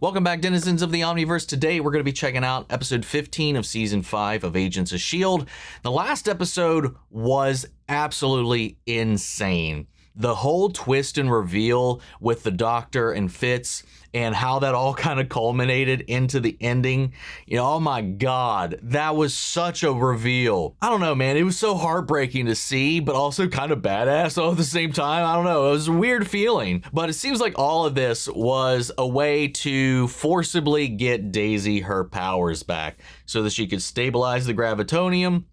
Welcome back, denizens of the Omniverse. Today we're going to be checking out episode 15 of season 5 of Agents of S.H.I.E.L.D. The last episode was absolutely insane. The whole twist and reveal with the Doctor and Fitz and how that all kind of culminated into the ending. You know, oh my God, that was such a reveal. I don't know, man. It was so heartbreaking to see, but also kind of badass all at the same time. I don't know. It was a weird feeling, but it seems like all of this was a way to forcibly get Daisy her powers back so that she could stabilize the gravitonium,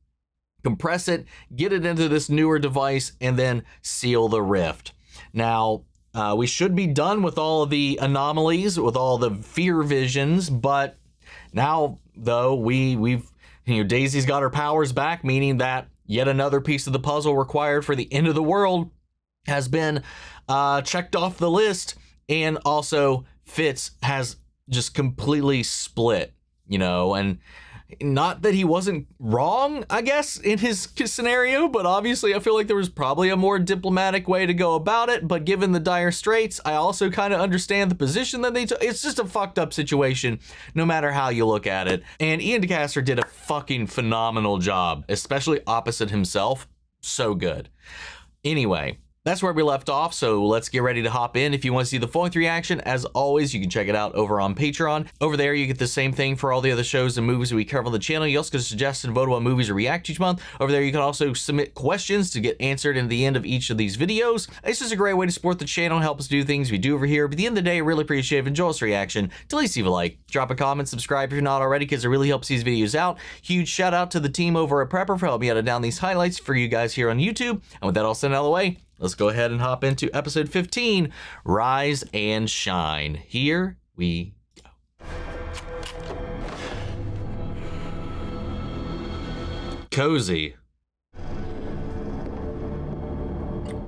compress it, get it into this newer device, and then seal the rift. Now, we should be done with all of the anomalies, with all the fear visions, but now, though, we've Daisy's got her powers back, meaning that yet another piece of the puzzle required for the end of the world has been checked off the list, and also Fitz has just completely split, and not that he wasn't wrong, I guess, in his scenario, but obviously I feel like there was probably a more diplomatic way to go about it. But given the dire straits, I also kind of understand the position that they took. It's just a fucked up situation, no matter how you look at it. And Iain did a fucking phenomenal job, especially opposite himself. So good. Anyway, that's where we left off, so let's get ready to hop in. If you want to see the full-length reaction, as always, you can check it out over on Patreon. Over there, you get the same thing for all the other shows and movies that we cover on the channel. You also can suggest and vote on movies to react each month. Over there, you can also submit questions to get answered in the end of each of these videos. It's just a great way to support the channel and help us do things we do over here. But at the end of the day, I really appreciate it. If you enjoy this reaction, to at least leave a like, drop a comment, subscribe if you're not already, because it really helps these videos out. Huge shout out to the team over at Prepper for helping me out down these highlights for you guys here on YouTube. And with that all said out of the way, let's go ahead and hop into episode 15, Rise and Shine. Here we go. Cozy.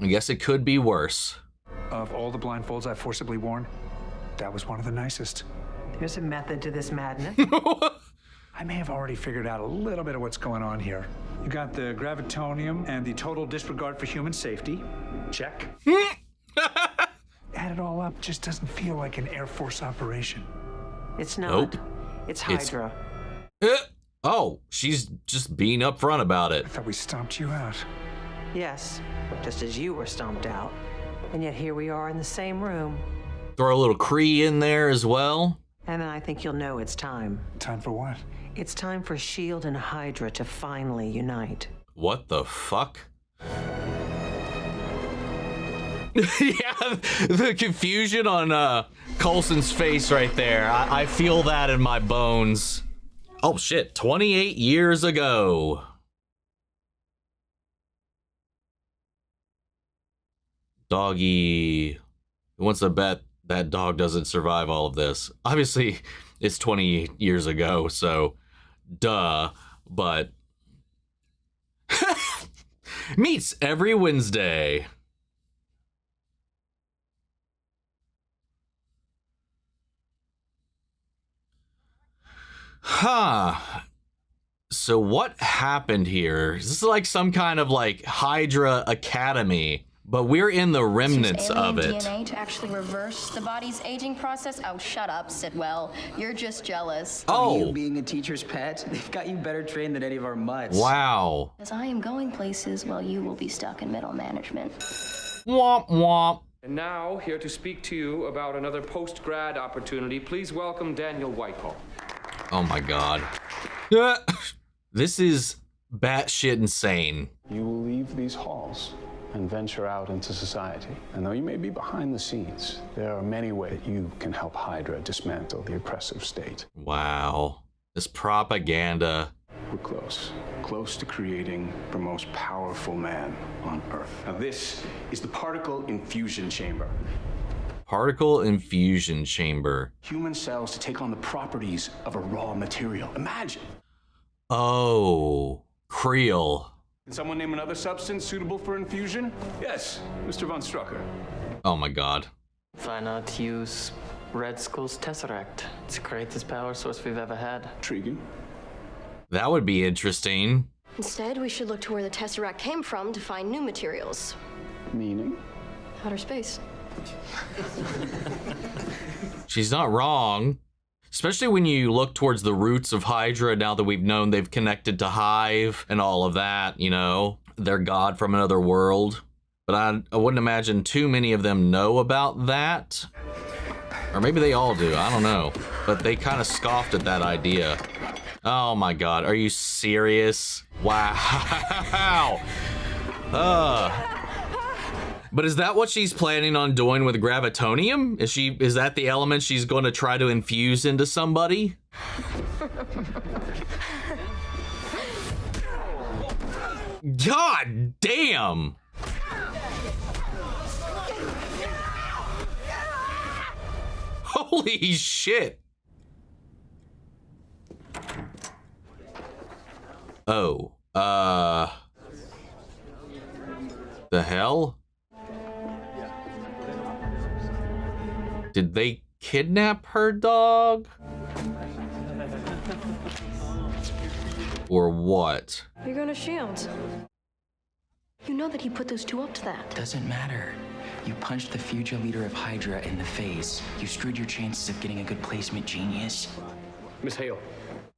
I guess it could be worse. Of all the blindfolds I've forcibly worn, that was one of the nicest. There's a method to this madness. I may have already figured out a little bit of what's going on here. You got the gravitonium and the total disregard for human safety. Check. Add it all up, just doesn't feel like an Air Force operation. It's not. Nope. It's Hydra. Oh, she's just being upfront about it. I thought we stomped you out. Yes, just as you were stomped out. And yet here we are in the same room. Throw a little Kree in there as well. And then I think you'll know it's time. Time for what? It's time for S.H.I.E.L.D. and Hydra to finally unite. What the fuck? Yeah, the confusion on Coulson's face right there. I feel that in my bones. Oh shit, 28 years ago. Doggy. Who wants to bet that dog doesn't survive all of this? Obviously, it's 20 years ago, so duh, but meets every Wednesday. Huh. So what happened here? This is like some kind of like Hydra Academy, but we're in the remnants of it. DNA to actually reverse the body's aging process. Oh, shut up, Sitwell. You're just jealous. Oh. You being a teacher's pet, they've got you better trained than any of our mutts. Wow. As I am going places while you will be stuck in middle management. Womp womp. And now, here to speak to you about another post-grad opportunity, please welcome Daniel Whitehall. Oh my God. This is batshit insane. You will leave these halls and venture out into society. And though you may be behind the scenes, there are many ways you can help Hydra dismantle the oppressive state. Wow. This propaganda. We're close to creating the most powerful man on Earth. Now this is the particle infusion chamber. Particle infusion chamber. Human cells to take on the properties of a raw material. Imagine. Oh, Creel. Can someone name another substance suitable for infusion? Yes, Mr. Von Strucker. Oh my God. Why not use Red Skull's Tesseract? It's the greatest power source we've ever had. Intriguing. That would be interesting. Instead, we should look to where the Tesseract came from to find new materials. Meaning? Outer space. She's not wrong. Especially when you look towards the roots of Hydra, now that we've known they've connected to Hive and all of that, you know, they're God from another world. But I wouldn't imagine too many of them know about that. Or maybe they all do, I don't know. But they kind of scoffed at that idea. Oh my God, are you serious? Wow. But is that what she's planning on doing with gravitonium? Is that the element she's going to try to infuse into somebody? God damn! Holy shit! Oh, the hell? Did they kidnap her dog? Or what? You're going to S.H.I.E.L.D. You know that he put those two up to that. Doesn't matter. You punched the future leader of Hydra in the face. You screwed your chances of getting a good placement, genius. Miss Hale.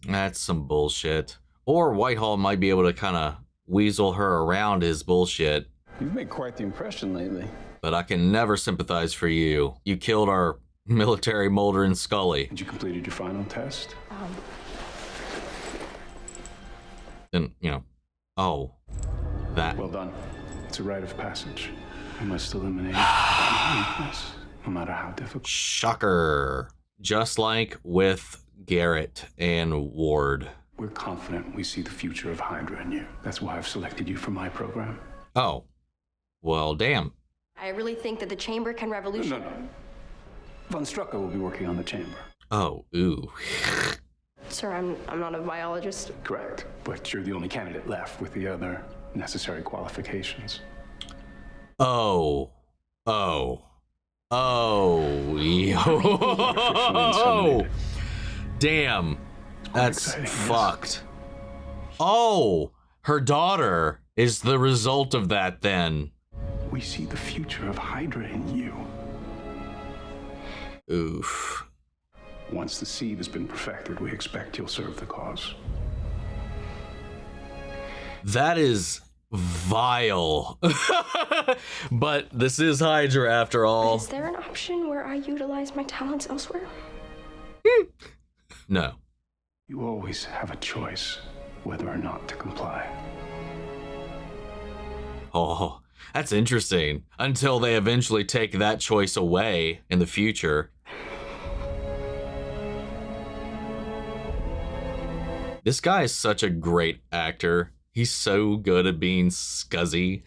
That's some bullshit. Or Whitehall might be able to kind of weasel her around his bullshit. You've made quite the impression lately. But I can never sympathize for you. You killed our military Mulder and Scully. Had you completed your final test? Then, you know, oh, that. Well done. It's a rite of passage. I must eliminate weakness, no matter how difficult. Shocker. Just like with Garrett and Ward. We're confident we see the future of Hydra in you. That's why I've selected you for my program. Oh, well, damn. I really think that the chamber can revolutionize. No. Von Strucker will be working on the chamber. Oh, ooh. Sir, I'm not a biologist. Correct, but you're the only candidate left with the other necessary qualifications. Oh, damn, that's fucked. Oh, her daughter is the result of that then. We see the future of Hydra in you. Oof. Once the seed has been perfected, we expect you'll serve the cause. That is vile. But this is Hydra after all. Is there an option where I utilize my talents elsewhere? No. You always have a choice whether or not to comply. Oh, that's interesting. Until they eventually take that choice away in the future. This guy is such a great actor. He's so good at being scuzzy.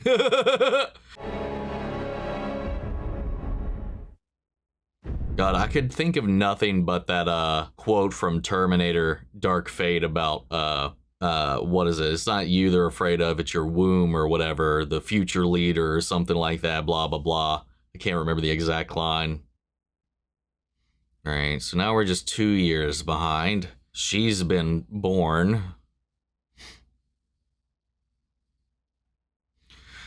God, I could think of nothing but that quote from Terminator Dark Fate about what is it? It's not you they're afraid of, it's your womb or whatever, the future leader or something like that, blah blah blah. I can't remember the exact line. All right, so now we're just 2 years behind. She's been born.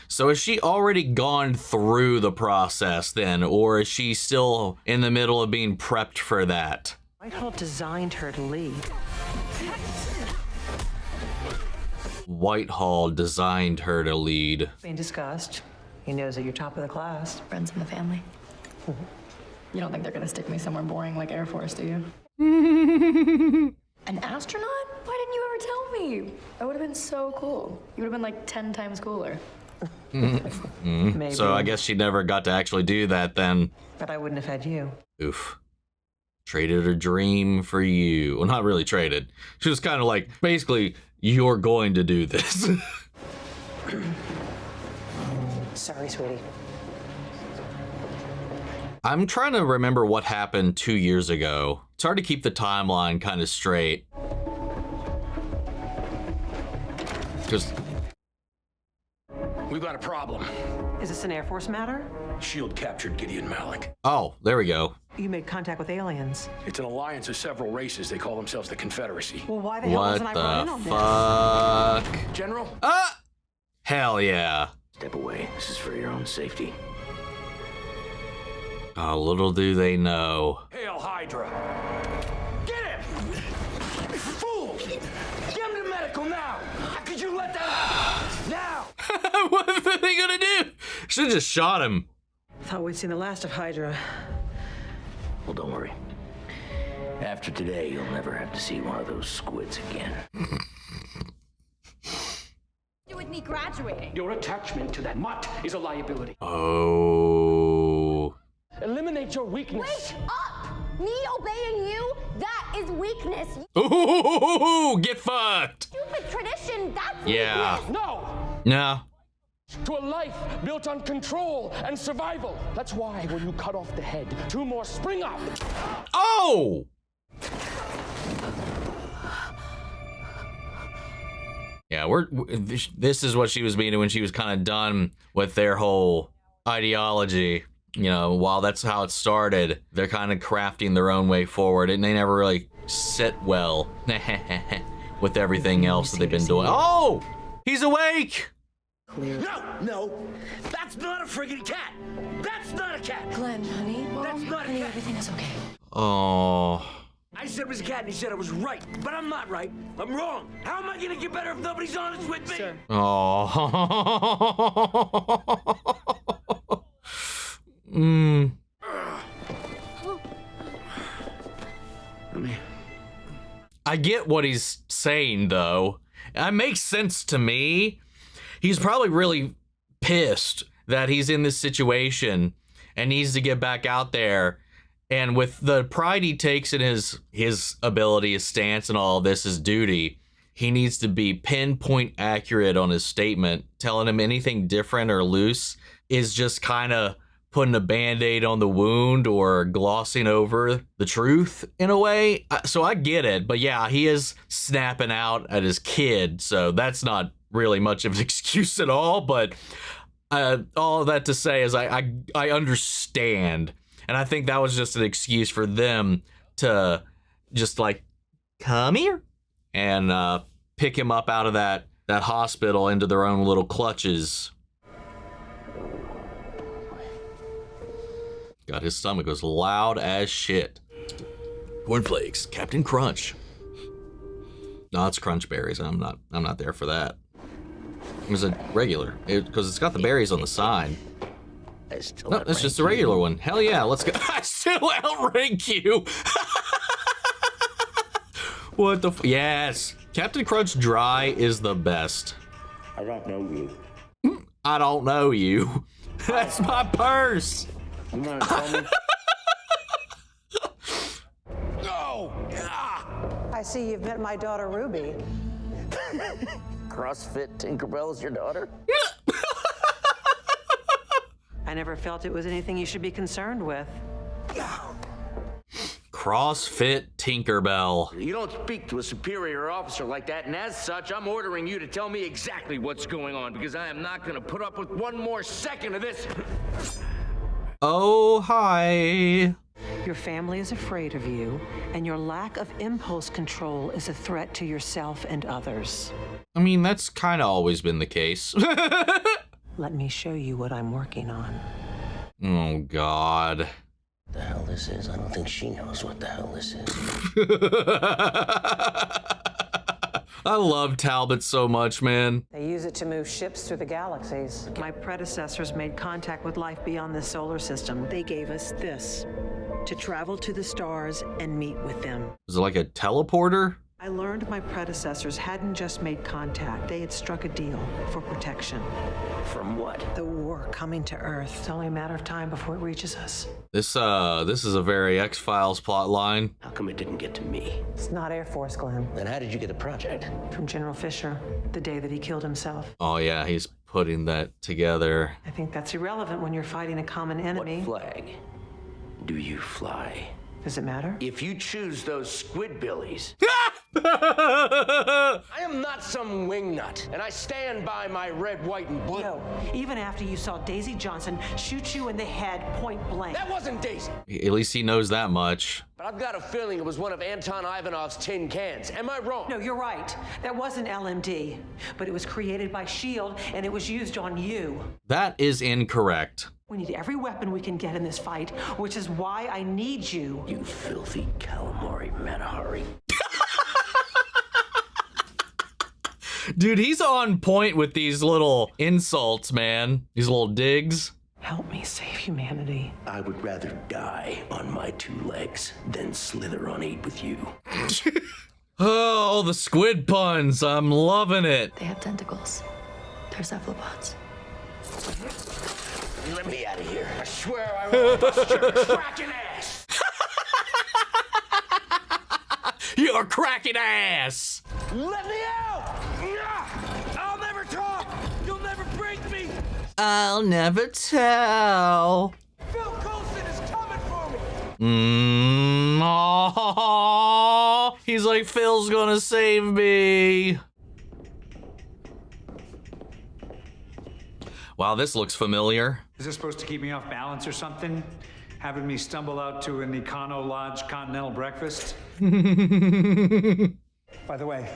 So has she already gone through the process then, or is she still in the middle of being prepped for that? Whitehall designed her to lead. Whitehall designed her to lead. Being discussed. He knows that you're top of the class. Friends in the family. You don't think they're gonna stick me somewhere boring like Air Force, do you? An astronaut? Why didn't you ever tell me? That would have been so cool. You would have been like 10 times cooler. Maybe. So I guess she never got to actually do that then. But I wouldn't have had you. Oof. Traded her dream for you. Well, not really traded. She was kind of like, basically, you're going to do this. Sorry, sweetie. I'm trying to remember what happened 2 years ago. It's hard to keep the timeline kind of straight. Because we've got a problem. Is this an Air Force matter? S.H.I.E.L.D. captured Gideon Malik. Oh, there we go. You made contact with aliens. It's an alliance of several races. They call themselves the Confederacy. Well, why the hell wasn't I brought in on this? Fuck? General? Hell yeah. Step away. This is for your own safety. Oh, little do they know. Hail Hydra! Get him! Fool! Get him to medical now! How could you let that happen? Now! What are they gonna do? Should've just shot him. Thought we'd seen the last of Hydra. Well, don't worry. After today, you'll never have to see one of those squids again. With me graduating. Your attachment to that mutt is a liability. Oh. Eliminate your weakness. Wake up! Me obeying you? That is weakness. Ooh, get fucked. Stupid tradition, that's Yeah. weakness. No! No. To a life built on control and survival. That's why when you cut off the head, 2 more spring up. Oh! Yeah, this is what she was meaning when she was kind of done with their whole ideology. You know, while that's how it started, they're kind of crafting their own way forward, and they never really sit well with everything else that they've been doing. Oh! He's awake! No! That's not a friggin' cat! That's not a cat! Glenn, honey. That's not a cat! Everything is okay. Oh. I said it was a cat and he said I was right, but I'm not right. I'm wrong. How am I gonna get better if nobody's honest with me? Sir. Oh. I get what he's saying, though. It makes sense to me. He's probably really pissed that he's in this situation and needs to get back out there. And with the pride he takes in his ability, his stance, and all this, his duty, he needs to be pinpoint accurate on his statement. Telling him anything different or loose is just kind of putting a Band-Aid on the wound or glossing over the truth in a way. So I get it, but yeah, he is snapping out at his kid, so that's not really much of an excuse at all. But all of that to say is I understand. And I think that was just an excuse for them to just like, come here and pick him up out of that hospital into their own little clutches. God, his stomach goes loud as shit. Cornflakes, Captain Crunch. No, it's Crunch Berries. I'm not there for that. It was a regular, because it's got the berries on the side. No, it's just a regular one. Hell yeah, let's go. I still outrank you. What the yes. Captain Crunch Dry is the best. I don't know you. I don't know you. That's my purse. You wanna tell me? No! I see you've met my daughter, Ruby. CrossFit Tinkerbell's your daughter? I never felt it was anything you should be concerned with. CrossFit Tinkerbell. You don't speak to a superior officer like that, and as such, I'm ordering you to tell me exactly what's going on, because I am not gonna put up with one more second of this. Oh, hi. Your family is afraid of you, and your lack of impulse control is a threat to yourself and others. I mean, that's kind of always been the case. Let me show you what I'm working on. Oh, God. The hell this is? I don't think she knows what the hell this is. I love Talbot so much, man. They use it to move ships through the galaxies. My predecessors made contact with life beyond the solar system. They gave us this, to travel to the stars and meet with them. Is it like a teleporter? I learned my predecessors hadn't just made contact. They had struck a deal for protection. From what? The war coming to Earth. It's only a matter of time before it reaches us. This is a very X-Files plot line. How come it didn't get to me? It's not Air Force, Glenn. Then how did you get the project? From General Fisher, the day that he killed himself. Oh yeah, he's putting that together. I think that's irrelevant when you're fighting a common enemy. What flag do you fly? Does it matter? If you choose those squidbillies. I am not some wingnut, and I stand by my red, white, and blue. No, even after you saw Daisy Johnson shoot you in the head point blank. That wasn't Daisy. At least he knows that much. But I've got a feeling it was one of Anton Ivanov's tin cans. Am I wrong? No, you're right. That wasn't LMD, but it was created by S.H.I.E.L.D. and it was used on you. That is incorrect. We need every weapon we can get in this fight, which is why I need you. You filthy calamari Manahari. Dude, he's on point with these little insults, man. These little digs. Help me save humanity. I would rather die on my 2 legs than slither on 8 with you. Oh, the squid puns. I'm loving it. They have tentacles. They're cephalopods. Let me out of here. I swear I will bust your cracking ass. You're cracking ass. Let me out. I'll never talk. You'll never break me. I'll never tell. Phil Coulson is coming for me. Oh, he's like, Phil's gonna save me. Wow, this looks familiar. Is this supposed to keep me off balance or something? Having me stumble out to an Econo Lodge continental breakfast? By the way,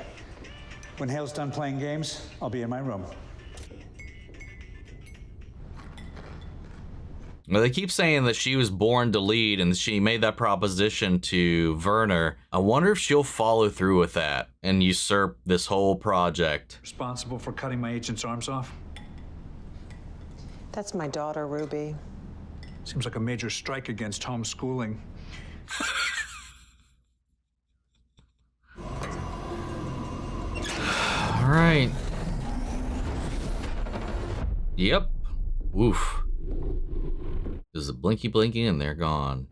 when Hale's done playing games, I'll be in my room. Well, they keep saying that she was born to lead and she made that proposition to Werner. I wonder if she'll follow through with that and usurp this whole project. Responsible for cutting my agent's arms off? That's my daughter, Ruby. Seems like a major strike against homeschooling. All right. Yep. Woof. There's a blinky and they're gone.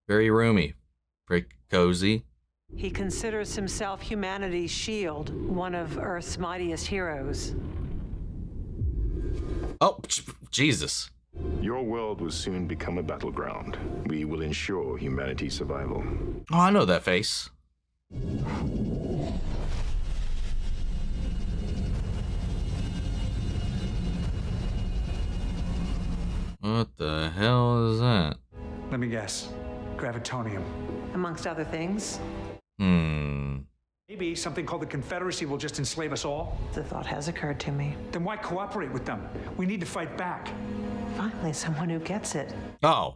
Very roomy. Very cozy. He considers himself humanity's shield, one of Earth's mightiest heroes. Oh, Jesus. Your world will soon become a battleground. We will ensure humanity's survival. Oh, I know that face. What the hell is that? Let me guess. Gravitonium. Amongst other things. Maybe something called the Confederacy will just enslave us all? The thought has occurred to me. Then why cooperate with them? We need to fight back. Finally, someone who gets it. Oh.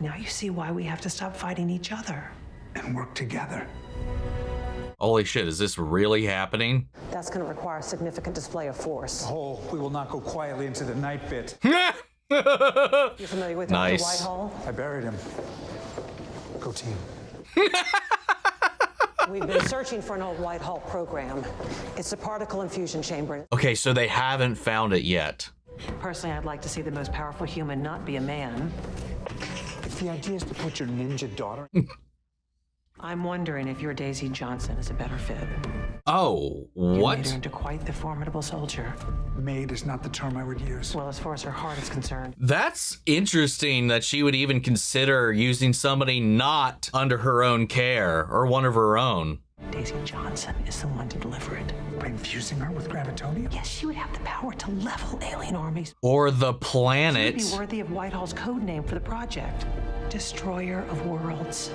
Now you see why we have to stop fighting each other. And work together. Holy shit, is this really happening? That's going to require a significant display of force. Oh, we will not go quietly into the night bit. You familiar with Nice. Dr. Whitehall? I buried him. Go team. We've been searching for an old Whitehall program. It's a particle infusion chamber. Okay, so they haven't found it yet. Personally, I'd like to see the most powerful human not be a man. If the idea is to put your ninja daughter... I'm wondering if your Daisy Johnson is a better fit. Oh, You made what? her into quite the formidable soldier. Made is not the term I would use. Well, as far as her heart is concerned. That's interesting that she would even consider using somebody not under her own care or one of her own. Daisy Johnson is the one to deliver it. By infusing her with gravitonium? Yes, she would have the power to level alien armies. Or the She planet. would be worthy of Whitehall's code name for the project. Destroyer of Worlds.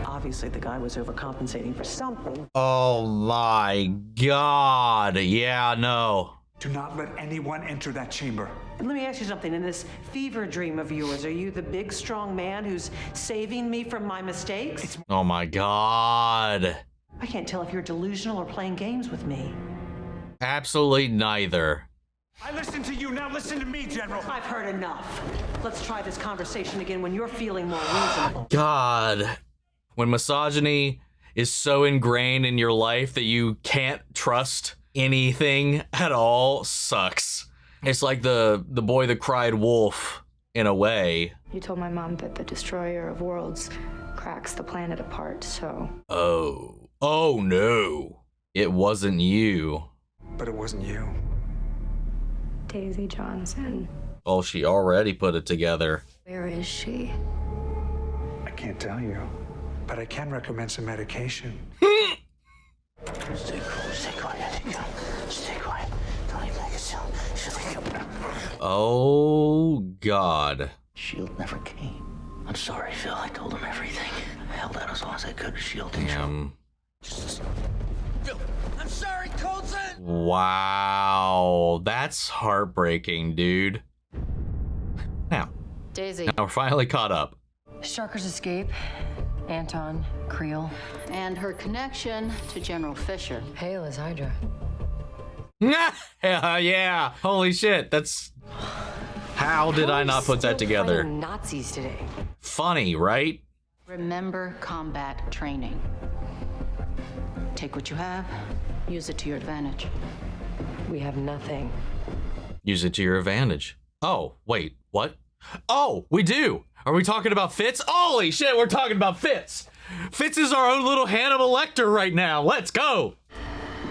Obviously, the guy was overcompensating for something. Oh my God. Yeah, no. Do not let anyone enter that chamber. And let me ask you something. In this fever dream of yours, are you the big, strong man who's saving me from my mistakes? Oh my God. I can't tell if you're delusional or playing games with me. Absolutely neither. I listen to you, now listen to me, General. I've heard enough. Let's try this conversation again when you're feeling more reasonable. God. When misogyny is so ingrained in your life that you can't trust anything at all, sucks. It's like the boy that cried wolf in a way. You told my mom that the Destroyer of Worlds cracks the planet apart, so... Oh no. It wasn't you. But it wasn't you. Daisy Johnson. Oh, she already put it together. Where is she? I can't tell you. But I can recommend some medication. Stay quiet. Stay quiet. Don't even make a sound. Oh, God. S.H.I.E.L.D. never came. I'm sorry, Phil. I told him everything. I held out as long as I could to S.H.I.E.L.D. Damn. Phil, I'm sorry, Coulson! Wow, that's heartbreaking, dude. Now we're finally caught up. Sharker's escape, Anton, Creel, and her connection to General Fisher. Hale is Hydra. Yeah, holy shit, that's... How did I not put that together? Nazis today. Funny, right? Remember combat training. Take what you have, use it to your advantage. We have nothing. Use it to your advantage. Oh, wait, what? Oh, we do. Are we talking about Fitz? Holy shit, we're talking about Fitz. Fitz is our own little Hannibal Lecter right now. Let's go.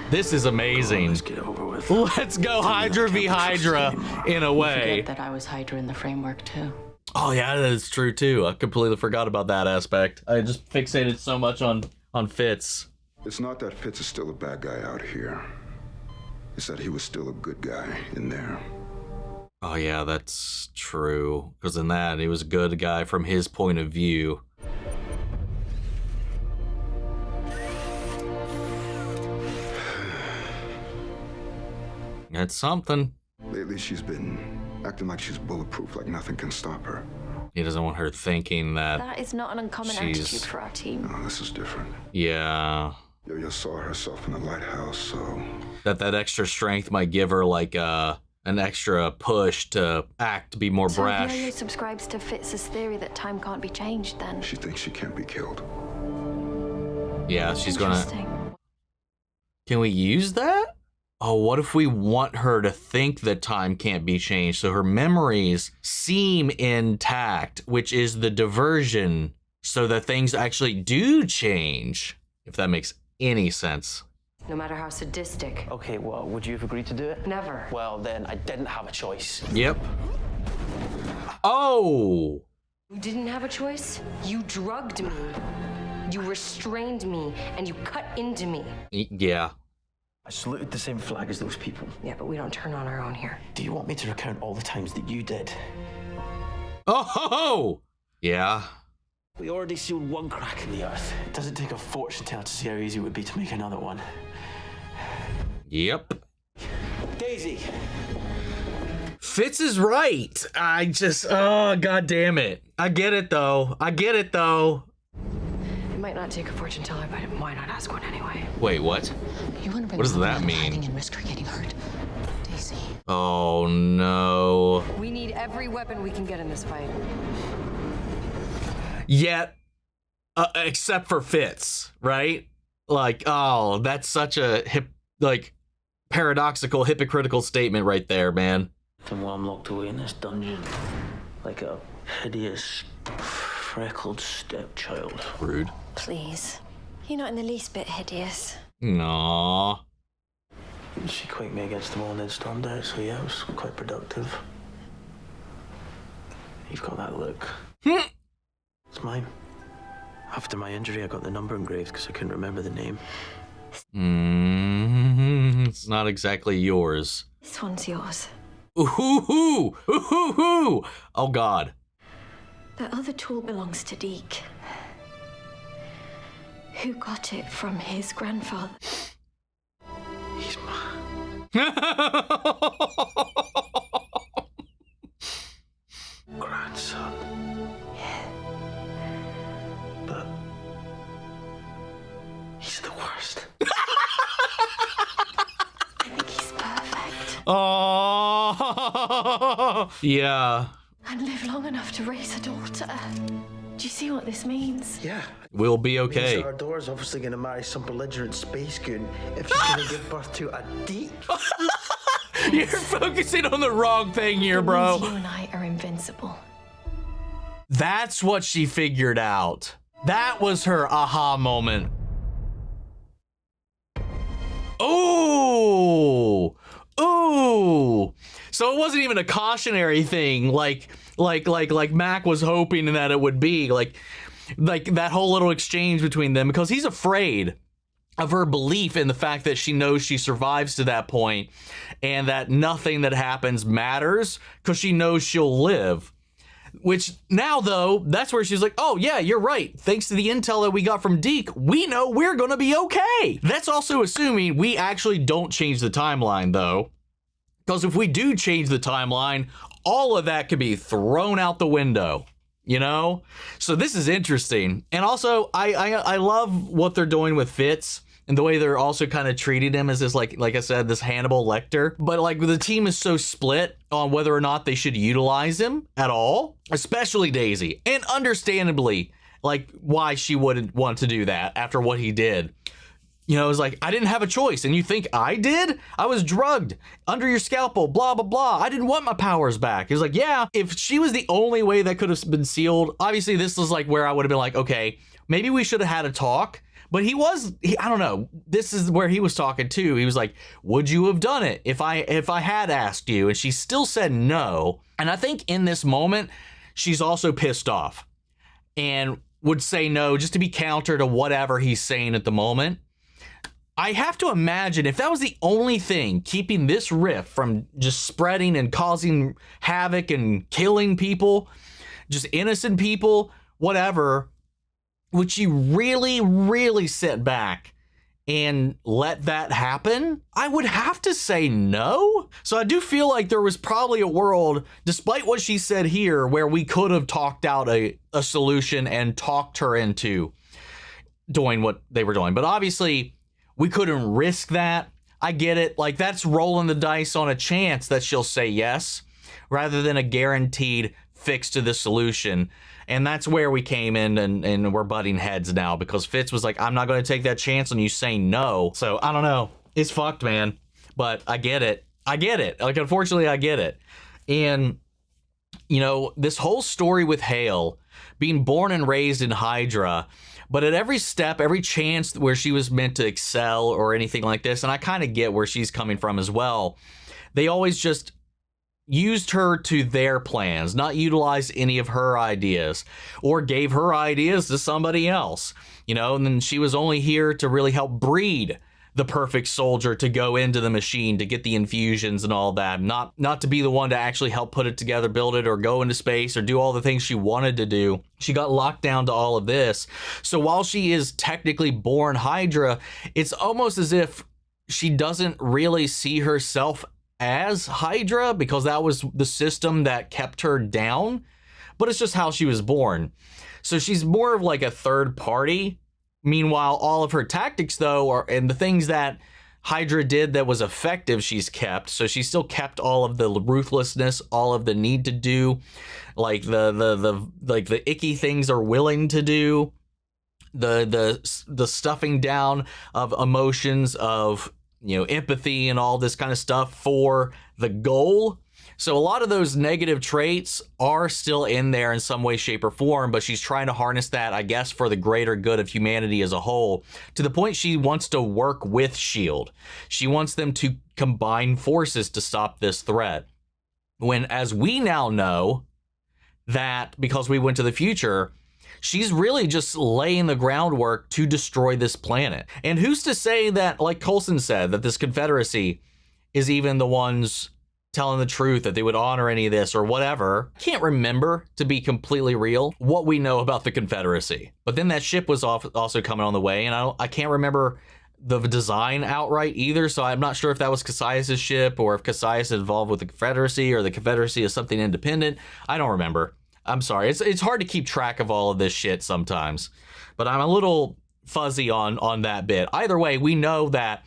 This is amazing. Let's get over with. Let's go Hydra v. Hydra in a way. Forget that I was Hydra in the framework too. Oh yeah, that is true too. I completely forgot about that aspect. I just fixated so much on Fitz. It's not that Fitz is still a bad guy out here. It's that he was still a good guy in there. Oh yeah, that's true. Because in that, he was a good guy from his point of view. That's something. Lately, she's been acting like she's bulletproof, like nothing can stop her. He doesn't want her thinking that That is not an uncommon attitude for our team. No, this is different. Yeah. Yo-Yo saw herself in the lighthouse, so... That extra strength might give her like an extra push to act, to be more brash. So Yo-Yo subscribes to Fitz's theory that time can't be changed then. She thinks she can't be killed. Yeah, she's gonna... Can we use that? Oh, what if we want her to think that time can't be changed so her memories seem intact, which is the diversion, so that things actually do change, if that makes any sense. No matter how sadistic. Okay, well, would you have agreed to do it? Never. Well, then I didn't have a choice. Yep. Oh! You didn't have a choice? You drugged me. You restrained me, and you cut into me. Yeah. I saluted the same flag as those people. Yeah, but we don't turn on our own here. Do you want me to recount all the times that you did? Oh! Yeah. We already sealed one crack in the earth. It doesn't take a fortune teller to see how easy it would be to make another one. Yep. Daisy! Fitz is right. I just, oh, god damn it. I get it though. It might not take a fortune teller, but why not ask one anyway? Wait, what? What does that mean? And risk her getting hurt. Daisy. Oh no. We need every weapon we can get in this fight. Yet, except for Fitz, right? Like, oh, that's such a paradoxical, hypocritical statement right there, man. And while I'm locked away in this dungeon, like a hideous, freckled stepchild. Rude. Please. You're not in the least bit hideous. Aww. She quaked me against the wall and then stormed out, so yeah, it was quite productive. You've got that look. It's mine. After my injury, I got the number engraved because I couldn't remember the name. It's not exactly yours. This one's yours. Ooh-hoo-hoo! Ooh-hoo-hoo! Oh, God. The other tool belongs to Deke. Who got it from his grandfather? He's mine. Grandson. But he's the worst. I think he's perfect. Oh, yeah. And live long enough to raise a daughter. Do you see what this means? Yeah. We'll be okay. Our daughter's obviously going to marry some belligerent space goon if she's going to give birth to a Deke. You're focusing on the wrong thing here, bro. You and I are invincible. That's what she figured out. That was her aha moment. Oh, ooh. So it wasn't even a cautionary thing, like Mack was hoping that it would be, like that whole little exchange between them, because he's afraid of her belief in the fact that she knows she survives to that point and that nothing that happens matters because she knows she'll live. Which now, though, that's where she's like, oh, yeah, you're right. Thanks to the intel that we got from Deke, we know we're going to be okay. That's also assuming we actually don't change the timeline, though. Because if we do change the timeline, all of that could be thrown out the window, you know? So this is interesting. And also, I love what they're doing with Fitz. And the way they're also kind of treating him as this, like I said, this Hannibal Lecter. But like the team is so split on whether or not they should utilize him at all, especially Daisy. And understandably, like why she wouldn't want to do that after what he did. You know, it's like, I didn't have a choice. And you think I did? I was drugged under your scalpel, blah, blah, blah. I didn't want my powers back. It was like, yeah, if she was the only way that could have been sealed, obviously this was like where I would have been like, okay, maybe we should have had a talk. But I don't know, this is where he was talking too. He was like, would you have done it if I had asked you? And she still said no. And I think in this moment, she's also pissed off and would say no just to be counter to whatever he's saying at the moment. I have to imagine if that was the only thing keeping this rift from just spreading and causing havoc and killing people, just innocent people, whatever, would she really, really sit back and let that happen? I would have to say no. So I do feel like there was probably a world, despite what she said here, where we could have talked out a solution and talked her into doing what they were doing. But obviously, we couldn't risk that. I get it. Like, that's rolling the dice on a chance that she'll say yes, rather than a guaranteed fix to the solution. And that's where we came in and we're butting heads now because Fitz was like, I'm not going to take that chance on you saying no. So I don't know. It's fucked, man. But I get it. Like, unfortunately, I get it. And, you know, this whole story with Hale being born and raised in Hydra, but at every step, every chance where she was meant to excel or anything like this, and I kind of get where she's coming from as well, they always just used her to their plans, not utilized any of her ideas or gave her ideas to somebody else, you know, and then she was only here to really help breed the perfect soldier to go into the machine to get the infusions and all that, not to be the one to actually help put it together, build it, or go into space or do all the things she wanted to do. She got locked down to all of this. So while she is technically born Hydra, it's almost as if she doesn't really see herself as Hydra because that was the system that kept her down, but it's just how she was born. So she's more of like a third party. Meanwhile, all of her tactics though and the things that Hydra did that was effective, she's kept. So she still kept all of the ruthlessness, all of the need to do, like the icky things are willing to do, the stuffing down of emotions of, you know, empathy and all this kind of stuff for the goal. So a lot of those negative traits are still in there in some way, shape, or form, but she's trying to harness that, I guess, for the greater good of humanity as a whole, to the point she wants to work with S.H.I.E.L.D. She wants them to combine forces to stop this threat. When, as we now know, that because we went to the future, she's really just laying the groundwork to destroy this planet. And who's to say that, like Coulson said, that this Confederacy is even the ones telling the truth, that they would honor any of this or whatever. Can't remember, to be completely real, what we know about the Confederacy. But then that ship was also coming on the way, and I can't remember the design outright either, so I'm not sure if that was Cassius' ship or if Cassius is involved with the Confederacy or the Confederacy is something independent. I don't remember. I'm sorry. It's hard to keep track of all of this shit sometimes, but I'm a little fuzzy on that bit. Either way, we know that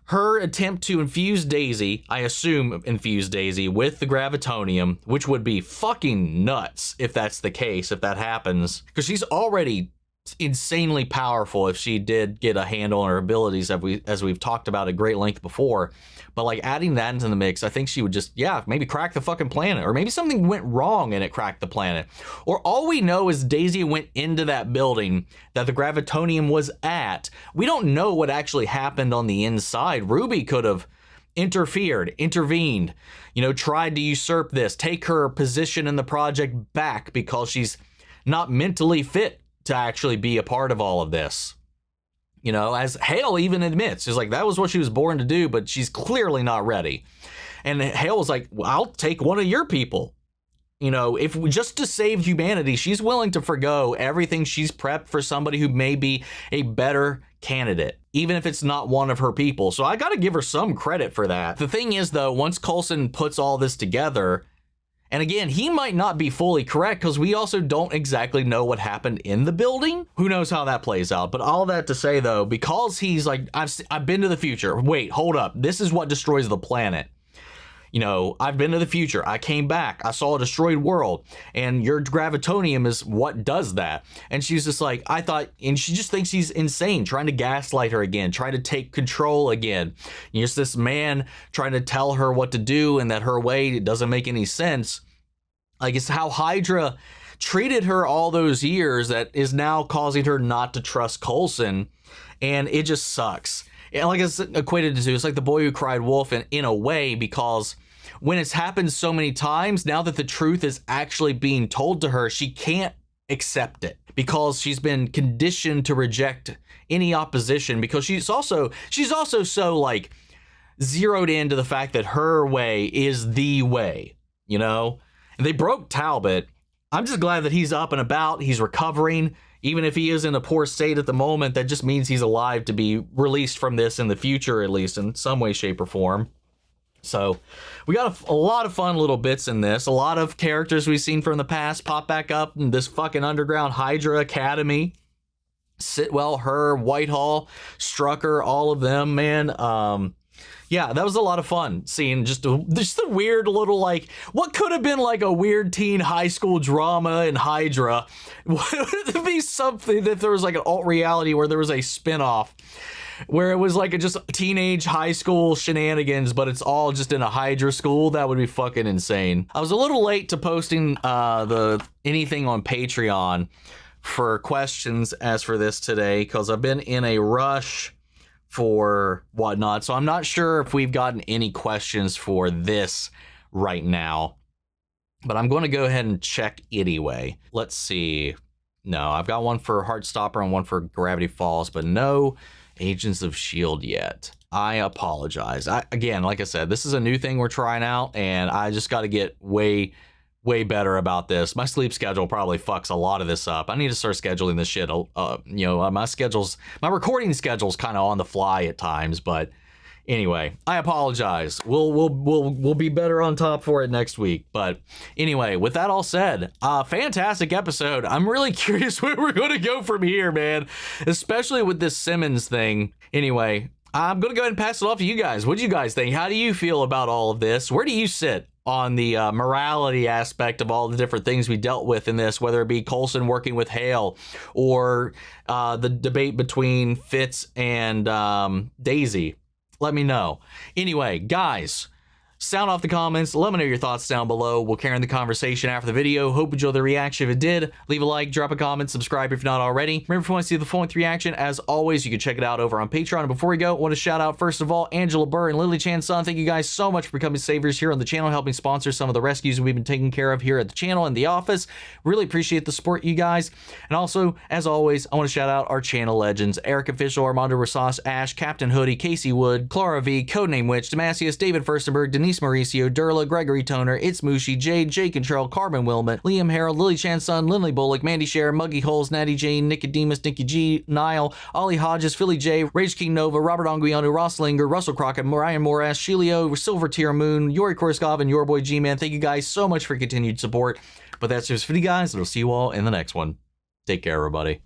her attempt to infuse Daisy, I assume infuse Daisy with the gravitonium, which would be fucking nuts if that's the case, if that happens, because she's already insanely powerful if she did get a handle on her abilities, as we've talked about at great length before. But like adding that into the mix, I think she would just, maybe crack the fucking planet, or maybe something went wrong and it cracked the planet. Or all we know is Daisy went into that building that the gravitonium was at. We don't know what actually happened on the inside. Ruby could have intervened, tried to usurp this, take her position in the project back because she's not mentally fit to actually be a part of all of this. As Hale even admits, she's like, that was what she was born to do, but she's clearly not ready. And Hale was like, well, I'll take one of your people. You know, if just to save humanity, she's willing to forgo everything she's prepped for somebody who may be a better candidate, even if it's not one of her people. So I got to give her some credit for that. The thing is, though, once Coulson puts all this together, and again, he might not be fully correct because we also don't exactly know what happened in the building. Who knows how that plays out? But all that to say, though, because he's like, I've been to the future. Wait, hold up. This is what destroys the planet. You know, I've been to the future. I came back. I saw a destroyed world. And your gravitonium is what does that. And she's just like, I thought, and she just thinks he's insane, trying to gaslight her again, trying to take control again. And just this man trying to tell her what to do and that her way doesn't make any sense. Like, it's how Hydra treated her all those years that is now causing her not to trust Coulson. And it just sucks. And like it's equated to, it's like the boy who cried wolf in a way, because when it's happened so many times, now that the truth is actually being told to her, she can't accept it because she's been conditioned to reject any opposition, because she's also so like zeroed into the fact that her way is the way, you know? And they broke Talbot. I'm just glad that he's up and about. He's recovering. Even if he is in a poor state at the moment, that just means he's alive to be released from this in the future, at least in some way, shape, or form. So we got a lot of fun little bits in this. A lot of characters we've seen from the past pop back up in this fucking underground Hydra Academy. Sitwell, her, Whitehall, Strucker, all of them, man. Yeah, that was a lot of fun seeing just a weird little, like, what could have been like a weird teen high school drama in Hydra. Would it be something that there was like an alt reality where there was a spinoff where it was like just teenage high school shenanigans, but it's all just in a Hydra school? That would be fucking insane. I was a little late to posting anything on Patreon for questions as for this today, because I've been in a rush for whatnot. So I'm not sure if we've gotten any questions for this right now, but I'm going to go ahead and check anyway. Let's see. No, I've got one for Heartstopper and one for Gravity Falls, but no Agents of S.H.I.E.L.D. yet. I apologize. Again, like I said, this is a new thing we're trying out, and I just got to get way better about this. My sleep schedule probably fucks a lot of this up. I need to start scheduling this shit. You know, my recording schedule's kind of on the fly at times, but anyway, I apologize. We'll be better on top for it next week. But anyway, with that all said, fantastic episode. I'm really curious where we're going to go from here, man, especially with this Simmons thing. Anyway, I'm going to go ahead and pass it off to you guys. What do you guys think? How do you feel about all of this? Where do you sit on the morality aspect of all the different things we dealt with in this, whether it be Coulson working with Hale or the debate between Fitz and Daisy? Let me know. Anyway, guys, sound off the comments. Let me know your thoughts down below. We'll carry on the conversation after the video. Hope you enjoyed the reaction. If it did, leave a like, drop a comment, subscribe if you're not already. Remember, if you want to see the full-length reaction, as always, you can check it out over on Patreon. And before we go, I want to shout out, first of all, Angela Burr and Lily Chan Sun. Thank you guys so much for becoming saviors here on the channel, helping sponsor some of the rescues we've been taking care of here at the channel and the office. Really appreciate the support, you guys. And also, as always, I want to shout out our channel legends: Eric Official, Armando Rosas, Ash, Captain Hoodie, Casey Wood, Clara V, Codename Witch, Damascus, David Furstenberg, Denise Mauricio, Durla, Gregory Toner, It's Mushi, Jade, Jake Control, Carbon Wilmot, Liam Harold, Lily Chan Sun, Lindley Bullock, Mandy Share, Muggy Holes, Natty Jane, Nicodemus, Nikki G, Niall, Ollie Hodges, Philly J, Rage King Nova, Robert Anguiano, Ross Linger, Russell Crockett, Ryan Morass, Shilio, Silver Tier Moon, Yori Korskov, and your boy G-Man. Thank you guys so much for continued support. But that's just for you guys, and I'll see you all in the next one. Take care, everybody.